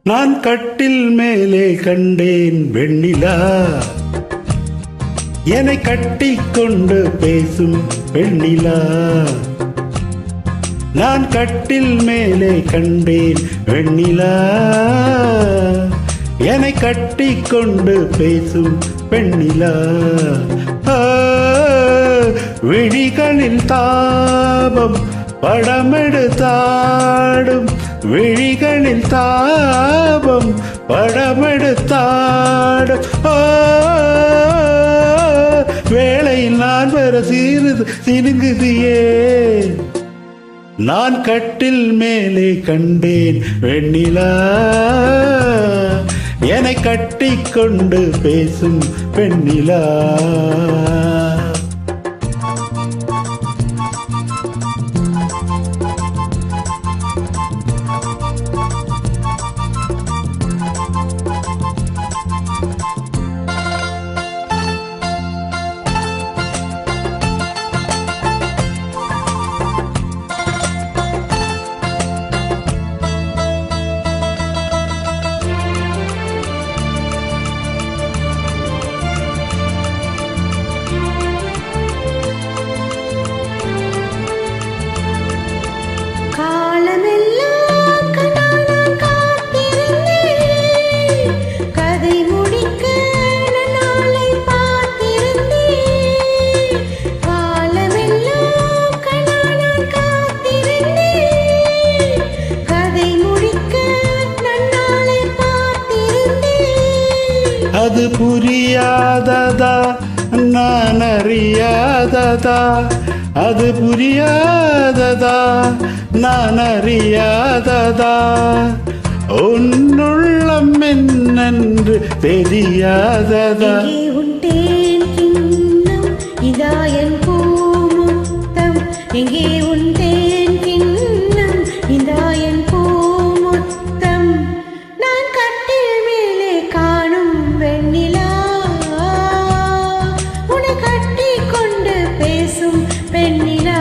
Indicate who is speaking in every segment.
Speaker 1: நான் கட்டில் மேலே கண்டேன் வெண்ணிலா, என்னை கட்டிக்கொண்டு பேசும் வெண்ணிலா. நான் கட்டில் மேலே கண்டேன் வெண்ணிலா, என்னை கட்டிக்கொண்டு பேசும் வெண்ணிலா. விழிகளில் தாபம் படமெடுத்தாடும், விழிகளில் தாபம் படமெடுத்தாடும். வேளையில் நான் வர சினுங்குதியே. நான் கட்டில் மேலே கண்டேன் வெண்ணிலா, என்னை கட்டிக்கொண்டு பேசும் பெண்ணிலா. அது புரியாததா நான் அறியாததா, அது புரியாததா நான் அறியாததா, உன்னுள்ளம் என்னென்று தெரியாததா.
Speaker 2: இதா என் பூமுத்தம், எங்கே உண்டேன் கிண்ணம், இதா என் பூமுத்தம். நான் கட்டில் மேலே காணும் வெண்ணிலா, உன்னை கட்டி கொண்டு பேசும் பெண்ணிலா.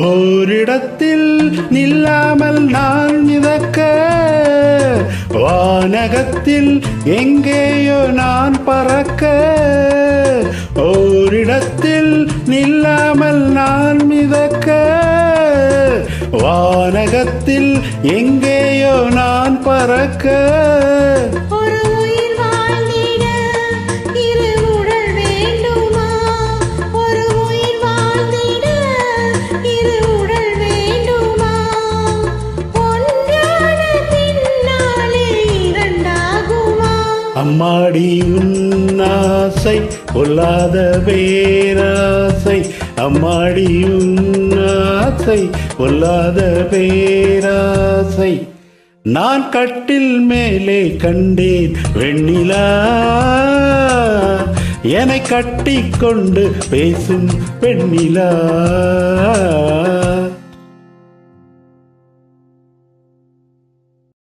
Speaker 1: ஓரிடத்தில் நில்லாமல் நான் மிதக்க, வானகத்தில் எங்கேயோ நான் பறக்க. ஓரிடத்தில் நில்லாமல் நான் மிதக்க, வானகத்தில் எங்கேயோ நான் பறக்க. அம்மாடி உன்னாசை பொல்லாத பேராசை, அம்மாடி உன்னாசை பொல்லாத பேராசை. நான் கட்டில் மேலே கண்டேன் வெண்ணிலா, என்னை கட்டிக்கொண்டு பேசும் பெண்ணிலா.